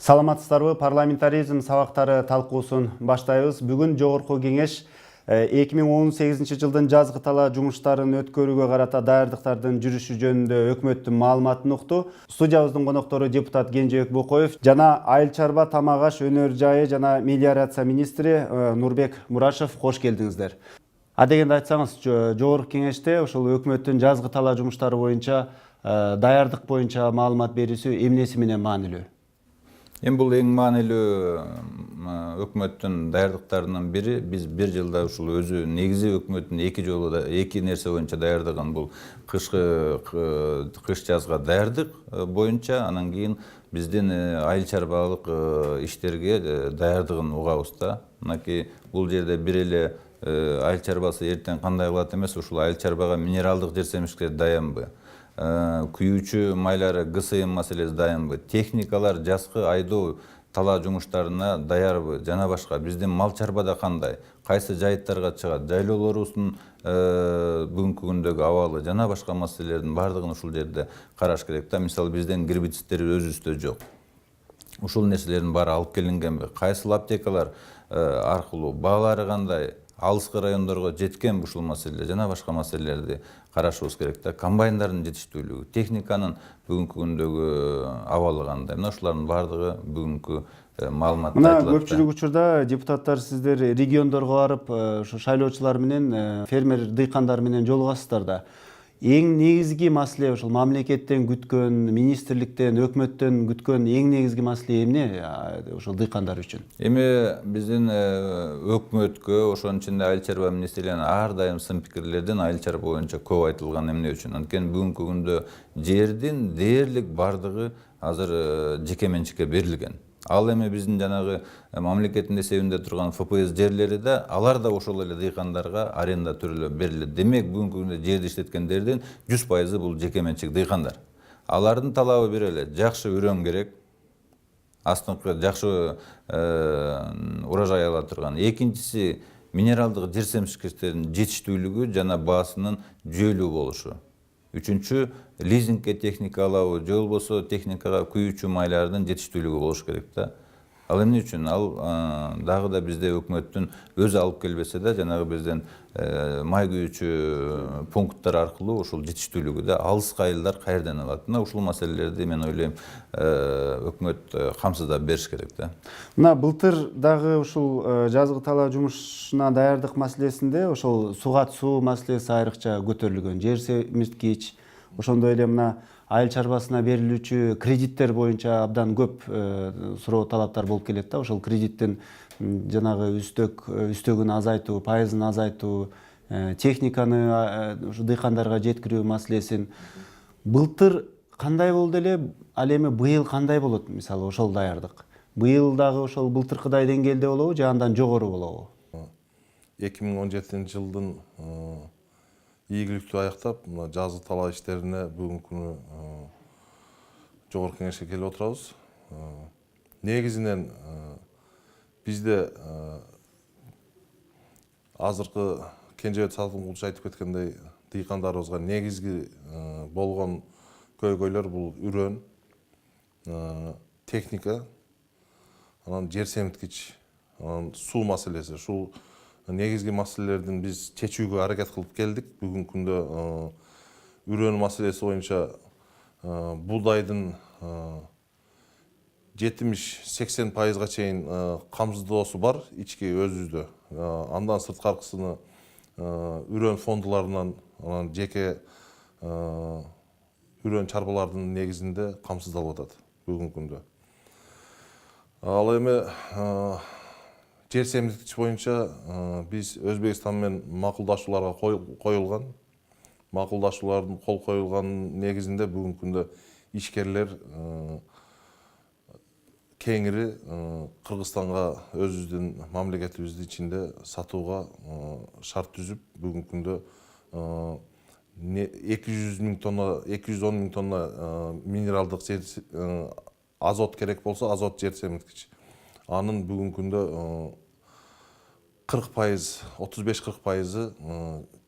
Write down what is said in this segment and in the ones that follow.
Саламатсыздарбы, парламентаризм сабактары талкуусун баштайбыз. Бүгүн Жогорку Кеңеш 2018 жылдын жазгы талаа жумуштарын өткөрүүгө карата даярдыктардын жүрүшү жөнүндө өкмөттүн маалыматын укту. Студиябыздын коноктору депутат Кенжебек Бокоев жана Айыл чарба, тамак аш, өнөр жайы жана мелиорация министри Нурбек Мурашев, кош келдиңиздер. Адегенде айтсаңыз, Жогорку Кеңеште ошол өкмөттүн жазгы талаа жумуштары боюнча даярдык боюнча маалымат берүүсү эмнеси менен маанилүү? Бул эң маанилүү өкмөттүн даярдыктарынын бири. Биз бир жылда ушул өзү негизи өкмөттүн эки нерсе боюнча даярдыгын бул кыш жазга даярдык боюнча, анан кийин биздин айыл чарбалык иштерге даярдыгын угабыз да. Мынакей бул жерде бир эле айыл чарбасы эртең кандай кылат эмес, ушул айыл чарбага минералдык жерсемиштер даянбы, күйүүчү майлары ГСМ маселеси даянбы, техникалар жазкы айдоо талаа жумуштарына даярбы жана башка. Биздин мал чарбада кандай, кайсы жайыттарга чыгат, жайлоолорубуздун бүгүнкү күндөгү абалы жана башка маселелердин баардыгын ушул жерде караш керек да. Мисалы биздин гербицидтер өзүбүздө жок. Ушул нерселердин баары алып келингенби, кайсыл аптекалар аркылуу, баалары кандай, алыскы райондорго жеткен ушул маселе жана башка маселелерди карашыбыз керек да. Комбайндардын жетиштүүлүгү, техниканын бүгүнкү күндөгү абалы кандай. Мына ушулардын баардыгы бүгүнкү маалыматта айтылат. Мына көпчүлүк учурда депутаттар сиздер региондорго барып, ошо шайлоочулар менен, фермер дыйкандар менен жолугасыздар да. Эң негизги маселе ошол мамлекеттен күткөн, министрликтен, өкмөттөн күткөн эң негизги маселе эмне ошол дыйкандар үчүн? Эми биздин өкмөткө, ошонун ичинде айыл чарба министрлигине ар дайым сын пикирлерден айыл чарба боюнча көп айтылган эмне үчүн? Анткени бүгүнкү күндө жердин дээрлик бардыгы азыр жеке менчикке берилген. Ал эми биздин жанагы мамлекеттин эсебинде турган ФПС жерлери да, алар да ошол эле дыйкандарга аренда түрүлүп берилет. Демек, бүгүнкү күндө жерди иштеткендердин 100% бул жеке менчик дыйкандар. Алардын талабы бир эле: жакшы үрөң керек, астыңкы жакшы урожай ала турган. Экинчиси, минералдык жерсемиштердин жетиштүүлүгү жана баасынын жүйөлүү болушу. Үчүнчү, лизингке техника алабы, же болбосо техникага күйүүчү майлардын жетиштүүлүгү болуш керек да. Ал эмне үчүн? Ал дагы да бизде өкмөттүн өзү алып келбесе да, жанагы биздин май күйүүчү пункттар аркылуу ушул жетиштүүлүгү да алыскы айылдар каерден алат? Мына ушул маселелерди мен ойлойм өкмөт камсыздап бериш керек да. Мына былтыр дагы ушул жазгы талаа жумушуна даярдык маселесинде ошол сугат суу маселеси айрыкча көтөрүлгөн. Жер семирткич, ошондой эле мына айыл чарбасына берилүүчү кредиттер боюнча абдан көп суроо талаптар болуп келет да. Ошол кредиттин жанагы үстөгүн азайтуу, пайызын азайтуу, техниканы ушу дыйкандарга жеткирүү маселесин былтыр кандай болду эле, ал эми быйыл кандай болот? Мисалы ошол даярдык быйыл дагы ошол былтыркыдай деңгээлде болобу же андан жогору болобу? 2017 жылдын ийгиликтүү аяктап, мына жазгы талаа иштерине бүгүнкү күнү Жогорку Кеңешке келип отурабыз. Негизинен бизде азыркы Кенжебек Сатылкулович айтып кеткендей, дыйкандарыбызга негизги болгон көйгөйлөр бул үрөн, техника, анан жер семирткич, анан суу маселеси. Ушул негизги маселелердин биз чечүүгө аракет кылып келдик. Бүгүнкү күндө үрөн маселеси боюнча буудайдын 70-80%га чейин камсыздоосу бар ички өзүбүздө. Андан сырткаркысыны үрөн фондуларынан, анан жеке үрөн чарбалардын негизинде камсыздалып атат бүгүнкү күндө. Ал эми жер семирткич боюнча биз Өзбекстан менен макулдашууларга коюлган. Макулдашуулардын кол коюлган негизинде бүгүнкү күндө ишкерлер кеңири Кыргызстанга өзүбүздүн мамлекетибиздин ичинде сатууга шарт түзүп, бүгүнкү күндө 210 миң тонна минералдык азот керек болсо, азот жер семирткич. Анын бүгүнкү күндө 35-40%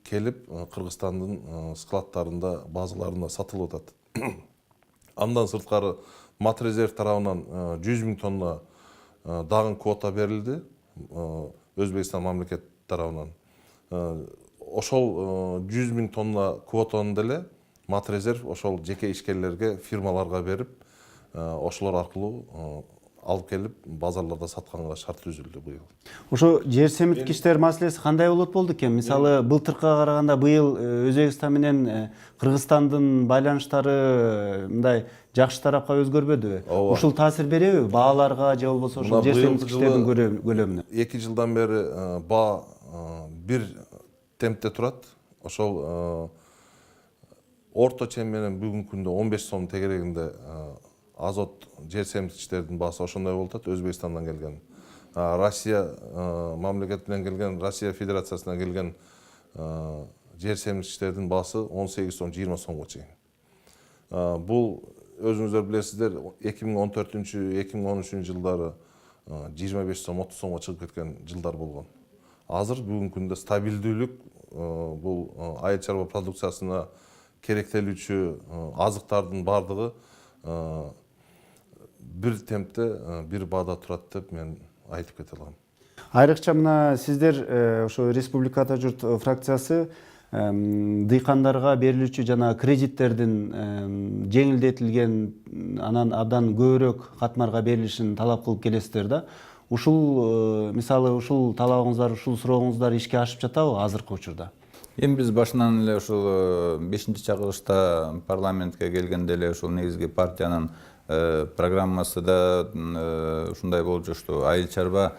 келип Кыргызстандын складтарында, базаларында сатылып атат. Андан сырткары Матрезерв тарабынан 100 000 тонна дагы квота берилди Өзбекстан мамлекет тарабынан. Ошол 100 000 тонна квотаны деле Матрезерв ошол жеке ишкерлерге, фирмаларга берип, ошолор аркылуу алып келип базарларда сатканга шарт түзүлдү быйыл. Ошо жер семирткичтер маселеси кандай болот болду экен? Мисалы, былтыркыга караганда быйыл Өзбекстан менен Кыргызстандын байланыштары мындай жакшы тарапка өзгөрбөдүбү? Ушул таасир береби бааларга же болбосо ошол жер семирткичтердин көлөмүнө? 2 жылдан бери баа бир темпте турат. Ошол орто чен менен бүгүнкү күндө 15 сом тегерегинде азот жер семирткичтердин баасы ошондой болуп атат. Өзбекстандан келген, Россия мамлекетинен келген, Россия Федерациясынан келген жер семирткичтердин баасы 18 сом, 20 сомго чейин. Бул өзүңүздөр билесиздер, 2014-2013 жылдары 25 сом, 30 сомго чыгып кеткен жылдар болгон. Азыр бүгүнкү күндө стабилдүүлүк бул айыл чарба продукциясына керектелүүчү азыктардын бардыгы бир темпте, бир баада турат деп мен айтып кете алам. Айрыкча мына сиздер ошо Республикада журт фракциясы дыйкандарга берилүүчү жана кредиттердин жеңилдетилген, анан абдан көбүрөөк катмарга берилишин талап кылып келесиздер да. Ушул мисалы ушул талабыңыздар, ушул сурооңуздар ишке ашып жатабы азыркы учурда? Эми биз башынан эле ушул 5-чакырылышта парламентке келгенде эле ушул негизги партиянын программасы да ушундай болуп жүрүштү. Айыл чарба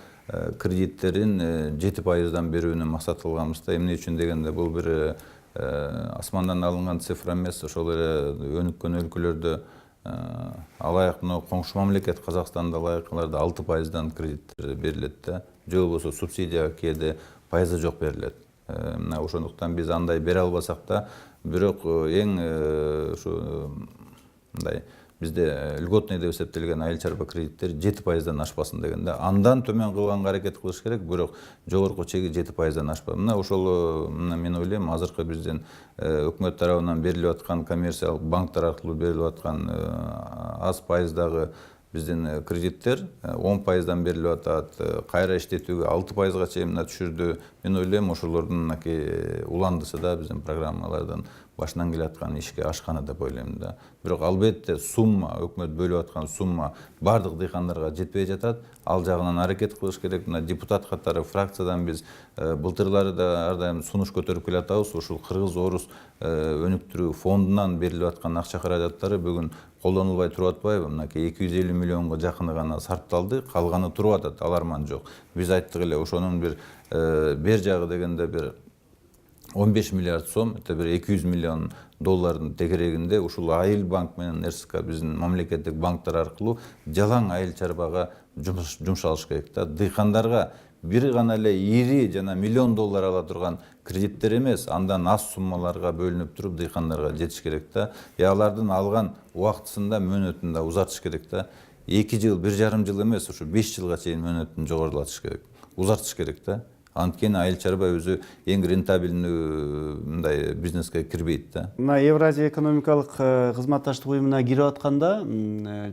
кредиттерин 7%дан берүүнү максат кылганбыз да. Эмне үчүн дегенде бул бир асмандан алынган цифра эмес. Ошол эле өнүккөн өлкөлөрдө алайык мына коңшу мамлекет Казакстанда алайыкаларда 6%дан кредиттер берилет да. Же болбосо субсидия кээде пайызы жок берилет. Ошондуктан биз андай бере албасак да, бирок эң ушу мындай бизде льготный деп эсептелген айыл чарба кредиттер 7%дан ашпасын дегенде, андан төмөн кылганга аракет кылыш керек, бирок жогорку чеги 7%дан ашпа. Мына ошол мен ойлойм, азыркы биздин өкмөт тарабынан берилип аткан коммерциялык банктар аркылуу берилип аткан аз пайыздагы биздин кредиттер 10%дан берилип атат, кайра иштетүүгө 6%га чейин түшүрдү. Мен ойлойм, ошолордун уландысы да биздин программалардан башынан келе аткан ишке ашканы деп ойлойм да. Бирок албетте сумма, өкмөт бөлүп аткан сумма бардык дыйкандарга жетпей жатат. Ал жагынан аракет кылыш керек. Мына депутат катары фракциядан биз былтырлары да ар дайым сунуш көтөрүп келе атабыз. Ушул кыргыз-орус өнүктүрүү фондунан берилип аткан акча каражаттары бүгүн колдонулбай туруп атпайбы? Мынакей 250 миллионго жакыны гана сарпталды, калганы туруп атат, аларман жок. Биз айттык эле, ошонун бер жагы дегенде бир 15 миллиард сом, это бир 200 миллион доллардын тегерегинде ушул айыл банк менен РСК биздин мамлекеттик банктар аркылуу жалаң айыл чарбага жумшалыш керек да. Дыйкандарга бир гана эле ири жана миллион доллар ала турган кредиттер эмес, андан аз суммаларга бөлүнүп туруп дыйкандарга жетиш керек да. Алардын алган убактысында мөөнөтүн да узартыш керек да. 2 жыл, 1,5 жыл эмес, ушу 5 жылга чейин мөөнөтүн жогорулатыш керек, узартыш керек да. Анткени айыл чарба өзү эң рентабельный мындай бизнеске кирбейт да. Мына Евразия экономикалык кызматташтык уюмуна кирип атканда,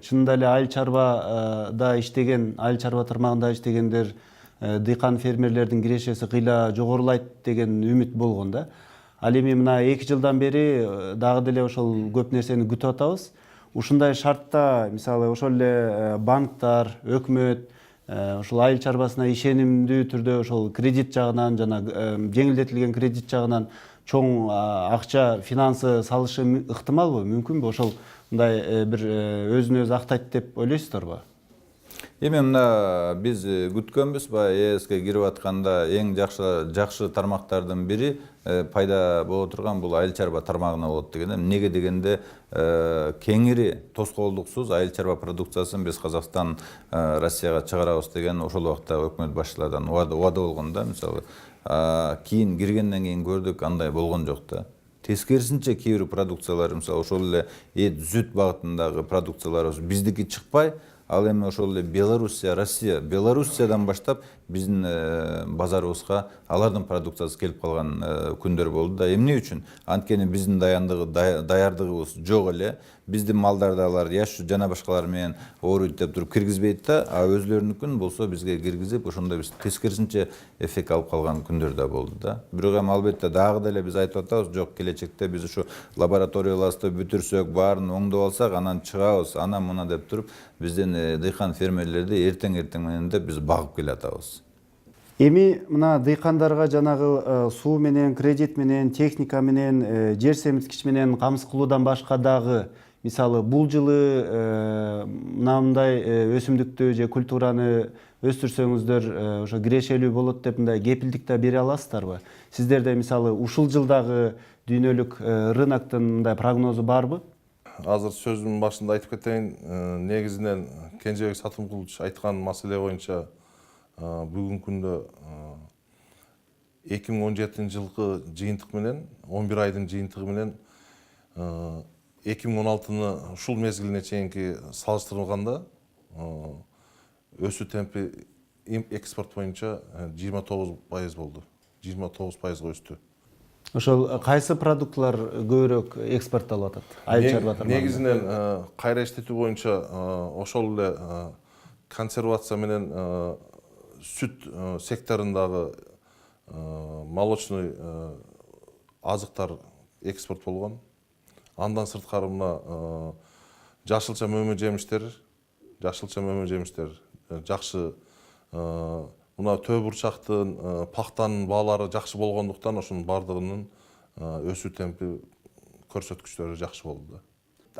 чынында эле айыл чарбада иштеген, айыл чарба тармагында иштегендер, дыйкан фермерлердин кирешеси кыйла жогорулайт деген үмүт болгон да. Ал эми мына 2 жылдан бери дагы деле ошол көп нерсени күтүп атабыз. Ушундай шартта, мисалы, ошол эле банктар, өкмөт ошол айыл чарбасына ишенимдүү түрдө ошол кредит жагынан жана жеңилдетилген кредит жагынан чоң акча финансы салышы ыктымалбы, мүмкүнбү? Ошол мындай бир өзүн өзү актайт деп ойлойсуздарбы? Эми мына биз күткөнбүз, ЭСке кирип атканда эң жакшы тармактардын бири пайда боло турган бул айыл чарба тармагына болот деген. Эмнеге дегенде кеңири тоскоолдуксуз айыл чарба продукциясын биз Казакстан, Россияга чыгарабыз деген ошол убакта өкмөт башчылардан убада болгон да. Мисалы, кийин киргенден кийин көрдүк, андай болгон жок да. Тескерисинче кээ бир продукциялар, мисалы ошол эле эт, зүт багытындагы продукциялар биздики чыкпай, ал эми ошол эле Белоруссия, Россия, Белоруссиядан баштап биздин базарыбызга алардын продукциясы келип калган күндөр болду да. Эмне үчүн? Анткени биздин даярдыгыбыз жок эле. Биздин малдарды алар яш жана башкалар менен ооруйт деп туруп киргизбейт да, а өзлөрүнүкүн болсо бизге киргизип, ошондо биз тескерисинче эффект алып калган күндөр да болду да. Бирок эми албетте дагы деле биз айтып атабыз, жок келечекте биз ушу лабораторияларыбызды бүтүрсөк, баарын оңдоп алсак, анан чыгабыз, ана мына деп туруп биздин дыйкан фермерлерди эртең менен деп биз багып келатабыз. Эми мына дыйкандарга жанагы суу менен, кредит менен, техника менен, жер семирткич менен камсыз кылуудан башка дагы, мисалы бул жылы мындай өсүмдүктү же культураны өстүрсөңүздөр ошо кирешелүү болот деп мындай кепилдик да бере аласыздарбы? Сиздерде мисалы ушул жылдагы дүйнөлүк рыноктун мындай прогнозу барбы? Азыр сөзүмдүн башында айтып кетейин, негизинен Кенжебек Сатымкулович айткан маселе боюнча бүгүнкү күндө 2017 жылкы жыйынтык менен 11 айдын жыйынтыгы менен 2016-ны ушул мезгилине чейинки салыштырылганда өсүү темпи экспорт боюнча 29% болду. 29% өстү. Ошол кайсы продуктылар көбүрөөк экспорттолуп атат? Айыл чарба тармагында. Негизинен кайра иштетүү боюнча ошол эле консервация менен сүт секторундагы молочный азыктар экспорт болгон. Андан сырткары мына жашылча мөмө жемиштер жакшы. Мына төө бурчактын, пактанын баалары жакшы болгондуктан ошонун бардыгынын өсүү темпи көрсөткүчтөрү жакшы болду да.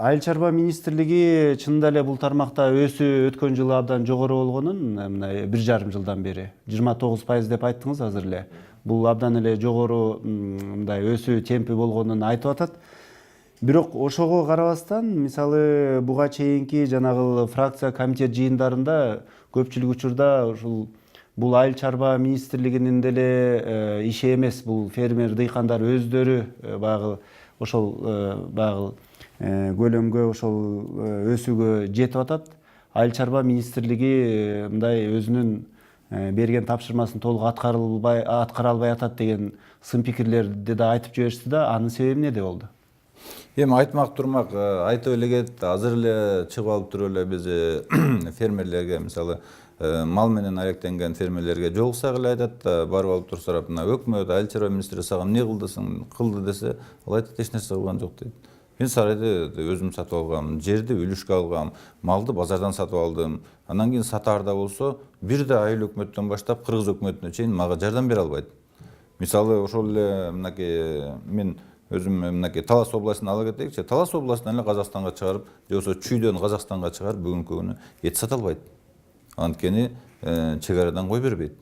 Айыл чарба министрлиги чынында эле бул тармакта өсүү өткөн жылы абдан жогору болгонун мына 1,5 жылдан бери 29% деп айттыңыз азыр эле. Бул абдан эле жогору мындай өсүү темпи болгонун айтып атат. Бирок ошого карабастан, мисалы буга чейинки жанагы фракция комитет жыйындарында көпчүлүк учурда ушул бул айыл чарба министрлигинин деле иши эмес, бул фермер дыйкандар өздөрү баягы ошол баягы көлөмгө ошол өсүүгө жетип атат. Айыл чарба министрлиги мындай өзүнүн берген тапшырмасын толук аткара албай атат деген сын пикирлерди да айтып жиберишти да, анын себеби эмнеде болду? Эми айтмак турмак айтып эле кетти. Азыр эле чыгып алып туруп эле биз фермерлерге, мисалы мал менен алектенген фермерлерге жолуксак эле айтат да, барып алып турсарап, мына өкмөт, айыл чарба министри сага эмне кылды десе, ал айтат, эч нерсе кылган жок дейт. Мен сарайды өзүм сатып алгам, жерди үлүшкө алгам, малды базардан сатып алдым. Анан кийин сатаарда болсо, бир да айыл өкмөттөн баштап кыргыз өкмөтүнө чейин мага жардам бере албайт. Мисалы ошол эле мынакей мен өзүм мынакей Талас областын ала кетейикчи. Талас областынан эле Казакстанга чыгарып, же болбосо Чүйдөн Казакстанга чыгарып бүгүнкү күнү эт сата албайт. Анткени чек арадан кой бербейт.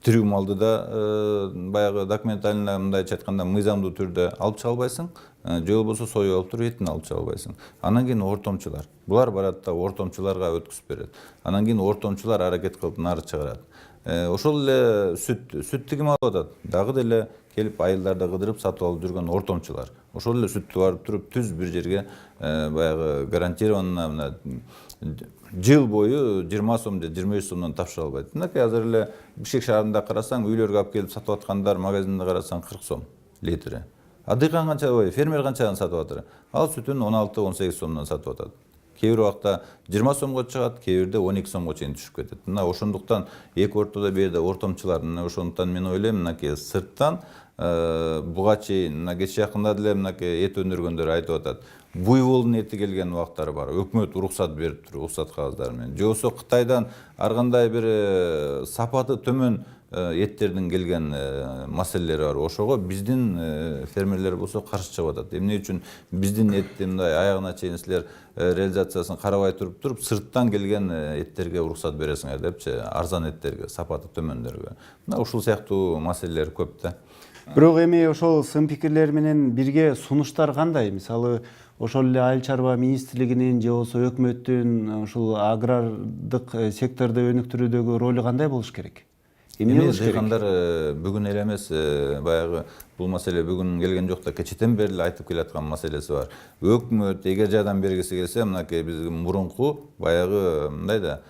Тирүү малды да баягы документально мындайча айтканда мыйзамдуу түрдө алып чыга албайсың, же болбосо союп алып туруп этин алып чыга албайсың. Анан кийин ортомчулар. Булар барат да ортомчуларга өткүзүп берет. Анан кийин ортомчулар аракет кылып нары чыгарат. Ошол эле сүттү ким алып атат? Дагы деле келип айылдарды кыдырып сатып алып жүргөн ортомчулар. Ошол эле сүттү барып туруп түз бир жерге баягы гарантированно жыл бою 20 сом же 25 сомдон тапшыра албайт. Мынакей азыр эле Бишкек шаарында карасаң, үйлөргө алып келип сатып аткандар, магазинде карасаң 40 сом литри. А дыйкан канча, фермер канчадан сатып атыр? Ал сүтүн 16-18 сомдон сатып атат. Кээ бир убакта 20 сомго чыгат, кээ бирде 12 сомго чейин түшүп кетет. Мына ошондуктан эки ортодо бул жерде ортомчулар, мына ошондуктан мен ойлойм, мынакей сырттан буга чейин, мына кече жакында деле мынакей эт өндүргөндөр айтып атат. Буйволдун эти келген убактары бар. Өкмөт уруксат берип туруп, уруксат кагаздары менен. Же болбосо Кытайдан ар кандай бир сапаты төмөн эттердин келген маселелери бар. Ошого биздин фермерлер болсо каршы чыгып атат. Эмне үчүн биздин этти мындай аягына чейин силер реализациясын карабай туруп сырттан келген эттерге уруксат бересиңер депчи, арзан эттерге, сапаты төмөндөргө. Мына ушул сыяктуу маселелер көп да. Бирок эми ошол сын пикирлер менен бирге сунуштар кандай? Мисалы ошол эле айыл чарба министрлигинин же болбосо өкмөттүн ушул агрардык секторду өнүктүрүүдөгү ролу кандай болуш керек? Эмне болуш керек? Дыйкандар бүгүн эле эмес, баягы бул маселе бүгүн келген жок да, кечетен бери эле айтып келаткан маселеси бар. Өкмөт эгер жардам бергиси келсе, мынакей биздин мурунку баягы мындай да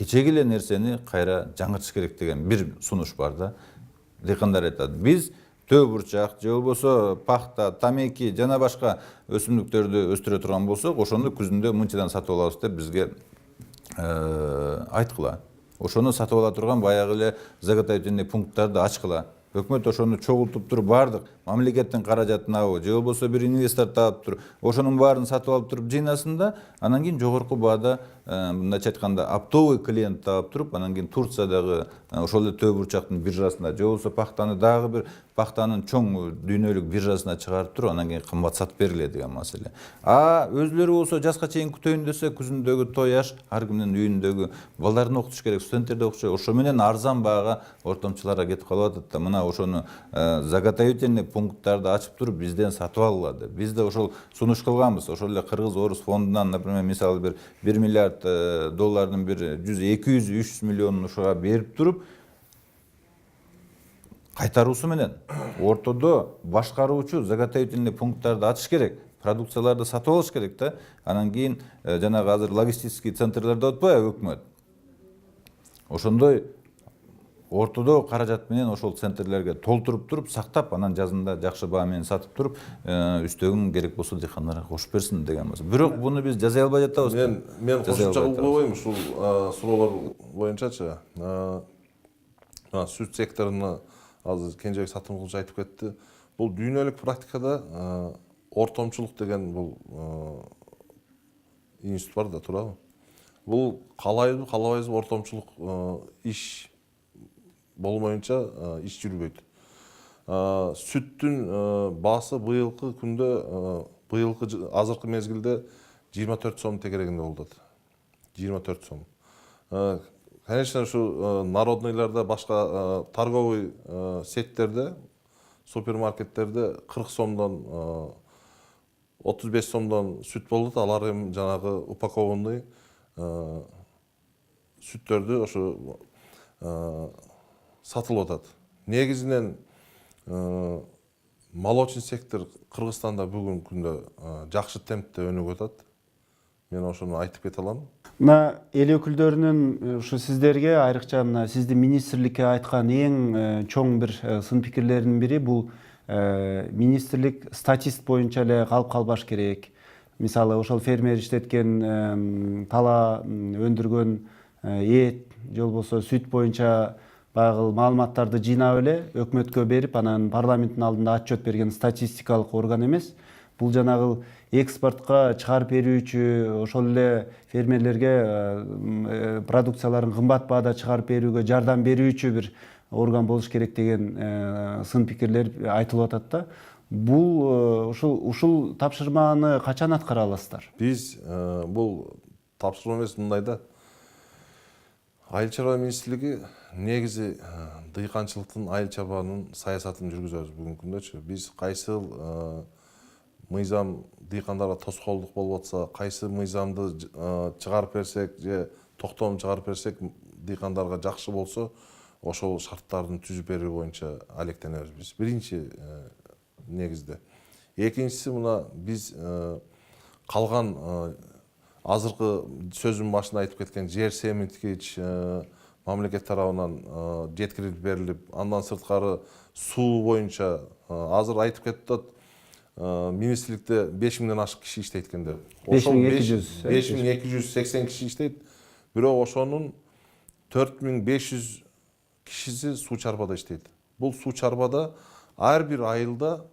кечеги эле нерсени кайра жаңыртыш керек деген бир сунуш бар да. Дыйкандар айтат, биз төө бурчак же болбосо пахта, тамеки жана башка өсүмдүктөрдү өстүрө турган болсок, ошону күзүндө мынчадан сатып алабыз деп бизге айткыла. Ошону сатып ала турган баягы эле заготовительный пункттарды ачкыла. Өкмөт ошону чогултуп туруп бардык мамлекеттин каражатын алып, же болбосо бир инвестор таап туруп, ошонун баарын сатып алып туруп жыйнасын да, анан кийин жогорку баада, мындайча айтканда, оптовый клиент таап туруп, анан кийин Турциядагы ошол эле төө бурчактын биржасына, же болбосо пахтаны дагы бир пахтанын чоң дүйнөлүк биржасына чыгарып туруп, анан кийин кымбат сатып бергиле деген маселе. Өзүлөрү болсо жазга чейин күтөйүн десе, күзүндөгү той аш, ар кимдин үйүндөгү балдарын окутуш керек, студенттерди окутуш керек. Ошо менен арзан баага ортомчуларга кетип калып атат да. Мына ошону заготовительный пункттарды ачып туруп бизден сатып алгыла деп. Биз да ошол сунуш кылганбыз. Ошол эле Кыргыз Орус фондунан, например, мисалы бир 1 миллиард доллардын бир 100-200-300 миллионун ушуга берип туруп, кайтаруусу менен ортодо башкаруучу заготовительный пункттарды ачыш керек, продукцияларды сатып алыш керек да. Анан кийин жанагы азыр логистический центрлерде отпойбу өкмөт. Ошондой ортодо каражат менен ошол центрлерге толтуруп туруп, сактап, анан жазында жакшы баа менен сатып туруп, үстөгүн керек болсо дыйкандарга кошуп берсин деген маселе. Бирок буну биз жаза албай жатабыз. Мен кошумча кылып койбойм ушул суроолор боюнчачы. Сүт секторуна азыр Кенжебек Сатымкулович айтып кетти. Бул дүйнөлүк практикада ортомчулук деген бул институт бар да, туурабы? Бул каалайбызбы, каалабайбызбы, ортомчулук иш болмоюнча иш жүрбөйт. Сүттүн баасы быйылкы күндө, азыркы мезгилде 24 сом тегерегинде болуп атат. 24 сом. Конечно, ушу народныйларда, башка торговый сеттерде, супермаркеттерде 40 сомдон 35 сомдон сүт болот. Алар эми жанагы упакованный сүттөрдү ошо сатылып атат. Негизинен молочный сектор Кыргызстанда бүгүнкү күндө жакшы темпте өнүгүп атат. Мен ошону айтып кете алам. Мына эл өкүлдөрүнүн ушу сиздерге, айрыкча мына сиздин министрликке айткан эң чоң бир сын пикирлеринин бири бул министрлик статист боюнча эле калып калбаш керек. Мисалы ошол фермер иштеткен тала өндүргөн эт же болбосо сүт боюнча баягы маалыматтарды жыйнап эле өкмөткө берип, анан парламенттин алдында отчет берген статистикалык орган эмес. Бул жанагы экспортко чыгарып берүүчү, ошол эле фермерлерге продукцияларын кымбат баада чыгарып берүүгө жардам берүүчү бир орган болуш керек деген сын пикирлер айтылып атат да. Бул ушул тапшырманы качан аткара аласыздар? Биз бул тапшырма эмес, мындай да. Айыл чарба министрлиги негизи дыйканчылыктын, айыл чарбанын саясатын жүргүзөбүз бүгүнкү күндөчү. Биз кайсы мыйзам дыйкандарга тоскоолдук болуп атса, кайсы мыйзамды чыгарып берсек же токтом чыгарып берсек дыйкандарга жакшы болсо, ошол шарттардын түзүп берүү боюнча алектенебиз биз. Биринчи негизде. Экинчиси, мына биз калган азыркы сөзүмдүн башында айтып кеткен жер семинткич мамлекет тарабынан жеткирилип берилип, андан сырткары суу боюнча азыр айтып кетип атат. Министрликте 5000ден ашык киши иштейт экен деп. 5280 киши иштейт. Бирок ошонун 4500 кишиси суу чарбада иштейт. Бул суу чарбада ар бир айылда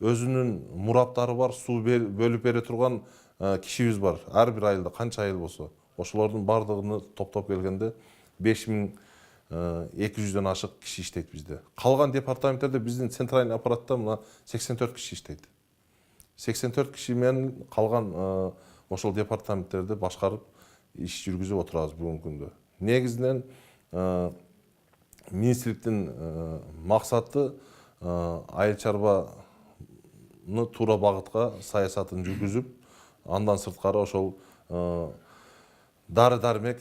өзүнүн мураптары бар, суу бөлүп бере турган кишибиз бар. Ар бир айылда канча айыл болсо, ошолордун бардыгын топтоп келгенде 5200дөн ашык киши иштейт бизде. Калган департаменттерде биздин центральный аппаратта мына 84 киши иштейт. 84 киши менен калган ошол департаменттерди башкарып иш жүргүзүп отурабыз бүгүнкү күндө. Негизинен министрликтин максаты айыл чарбаны туура багытка саясатын жүргүзүп, андан сырткары ошол дары-дармек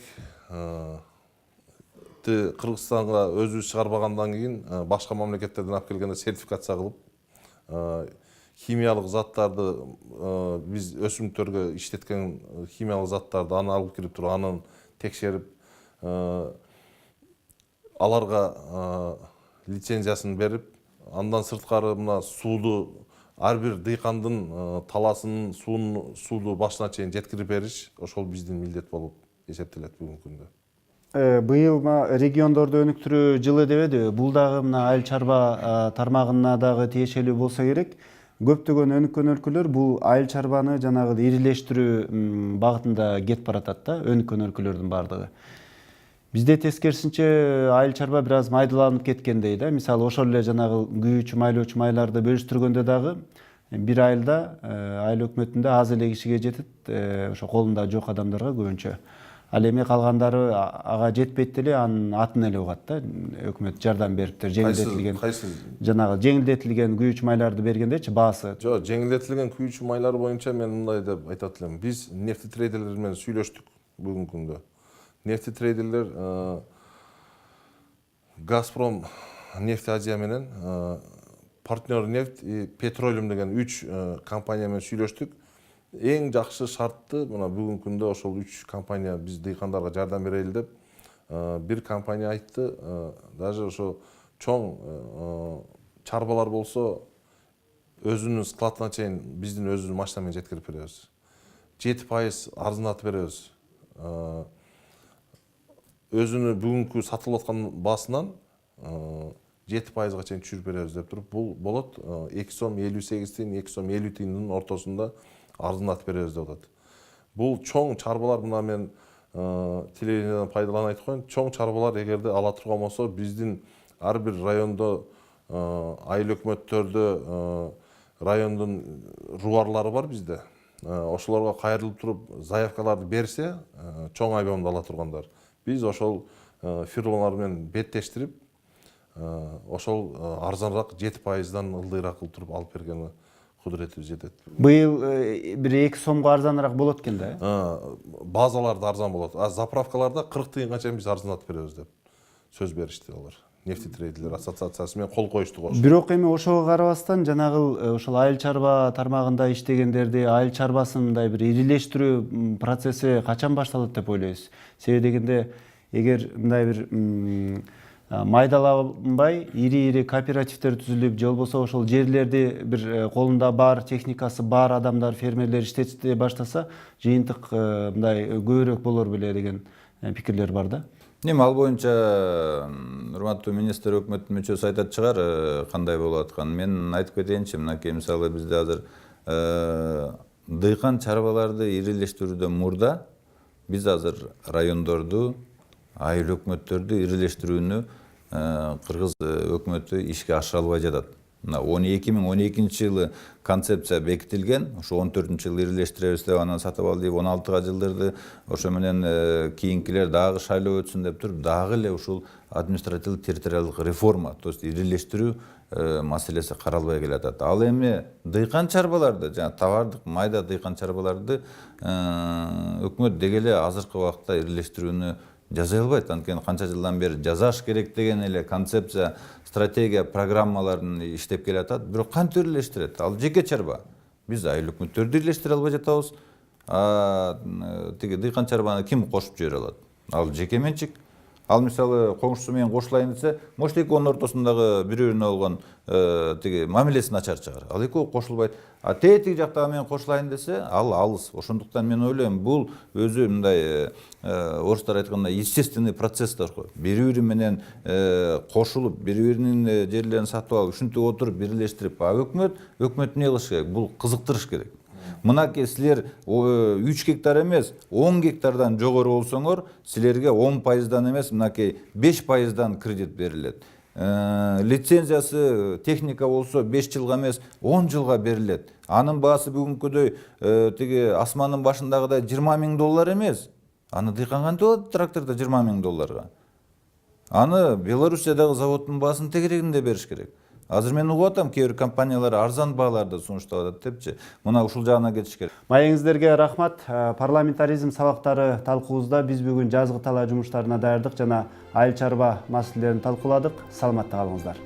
Кыргызстанга өзүбүз чыгарбагандан кийин башка мамлекеттерден алып келгенде сертификация кылып, химиялык заттарды биз өсүмдүктөргө иштеткен химиялык заттарды аны алып кирип туруп, анын текшерип, аларга лицензиясын берип, андан сырткары мына сууду ар бир дыйкандын таласынын сууду башына чейин жеткирип бериш ошол биздин милдет болуп эсептелет бүгүнкү күндө. Быйыл региондорду өнүктүрүү жылы дебедиби? Бул дагы мына айыл чарба тармагына дагы тиешелүү болсо керек. Көптөгөн өнүккөн өлкөлөр бул айыл чарбаны жанагы ирилештирүү багытында кетип баратат да, өнүккөн өлкөлөрдүн баардыгы. Бизде тескерисинче айыл чарба бир аз майдаланып кеткендей да. Мисалы ошол эле жанагы күйүүчү майлоочу майларды бөлүштүргөндө дагы бир айылда айыл өкмөтүндө аз эле кишиге жетет, ошо колунда жок адамдарга көбүнчө. Ал эми калгандары ага жетпейт деле анын атын эле угат да. Өкмөт жардам бериптир, жеңилдетилген. Жанагы жеңилдетилген күйүүчү майларды бергендечи баасы. Жок, жеңилдетилген күйүүчү майлар боюнча мен мындай деп айтат элем. Биз нефтетрейдерлер менен сүйлөштүк бүгүнкү күндө. Нефтетрейдерлер Газпром, Нефть Азия менен Партнер нефть и Петролиум деген 3 компания менен сүйлөштүк. Эң жакшы шартты мына бүгүнкү күндө ошол 3 компания биз дыйкандарга жардам берели деп бир компания айтты. Даже ошо чоң чарбалар болсо өзүнүн складына чейин биздин өзүбүздүн машина менен жеткирип беребиз. 7% арзынатып беребиз. Өзүнүн бүгүнкү сатылып аткан баасынан 7%га чейин түшүрүп беребиз деп туруп, бул болот 2 сом 58 тиын, 2 сом 50 тиындын ортосунда арзынатып беребиз деп атат. Бул чоң чарбалар, мына мен телевидениеден пайдаланып айтып коеюн, чоң чарбалар эгерде ала турган болсо биздин ар бир райондо айыл өкмөттөрдө райондун рубарлары бар бизде. Ошолорго кайрылып туруп заявкаларды берсе, чоң объемдо ала тургандар. Биз ошол фирмалар менен беттештирип, ошол арзаныраак 7%дан ылдыйраак кылып туруп алып бергени кудуретибиз жетет. Быйыл бир 2 сомго арзаныраак болот экен да. Базаларда арзан болот. Заправкаларда 40 тыйынга чейин биз арзанатып беребиз деп сөз беришти алар. Нефтетрейдерлер ассоциациясы менен кол коюштук ошо. Бирок эми ошого карабастан жанагы ошол айыл чарба тармагында иштегендерди, айыл чарбасын мындай бир ирилештирүү процесси качан башталат деп ойлойсуз? Себеби дегенде эгер мындай бир майдаланбай ири кооперативдер түзүлүп, же болбосо ошол жерлерди бир колунда бар, техникасы бар адамдар, фермерлер иштете баштаса, жыйынтык мындай көбүрөөк болор беле деген пикирлер бар да. Эми ал боюнча урматтуу министр, өкмөттүн мүчөсү айтат чыгар кандай болуп атканын. Мен айтып кетейинчи, мынакей мисалы бизде азыр дыйкан чарбаларды ирилештирүүдөн мурда биз азыр райондорду, айыл өкмөттөрдү ирилештирүүнү кыргыз өкмөтү ишке ашыра албай жатат. 2012 жылы концепция бекитилген, ошо 14-жылы ирилештиребиз деп анан сатып ал деп 16-га жылдырды. Ошо менен кийинкилер дагы шайлоо өтсүн деп туруп, дагы эле ушул административдик территориалдык реформа, то есть ирилештирүү маселеси каралбай келатат. Ал эми дыйкан чарбаларды, жана товардык майда дыйкан чарбаларды өкмөт деги эле азыркы убакытта ирилештирүүнү жаза албайт. Анткени канча жылдан бери жасаш керек деген эле концепция, стратегия, программаларын иштеп келатат. Бирок кантип ирилештирет? Ал жеке чарба. Биз айыл өкмөттөрдү ирилештире албай жатабыз. Тиги дыйкан чарбаны ким кошуп жибере алат? Ал жеке менчик. Ал мисалы коңшусу менен кошулайын десе, может экөөнүн ортосундагы бири-бирине болгон тиги мамилеси начар чыгар. Ал экөө кошулбайт. А тетиги жактагы менен кошулайын десе, ал алыс. Ошондуктан мен ойлойм, бул өзү мындай орустар айткандай естественный процесстер го. Бири-бири менен кошулуп, бири-биринин жерлерин сатып алып, ушинтип отуруп бирилештирип, өкмөт эмне кылыш керек? Бул кызыктырыш керек. Мынакей силер 3 гектар эмес, 10 гектардан жогору болсоңор, силерге 10%дан эмес, мынакей 5%дан кредит берилет. Лицензиясы техника болсо 5 жылга эмес, 10 жылга берилет. Анын баасы бүгүнкүдөй тиги асмандын башындагыдай $20,000 эмес. Аны дыйкан кантип алат трактордо $20,000? Аны Белоруссиядагы заводдун баасын тегерегинде бериш керек. Азыр мен угуп атам, кээ бир компаниялар арзан бааларды сунуштап атат депчи. Мына ушул жагына кетиш керек. Маегиңиздерге рахмат. Парламентаризм сабактары талкуубузда биз бүгүн жазгы талаа жумуштарына даярдык жана айыл чарба маселелерин талкууладык. Саламатта калыңыздар.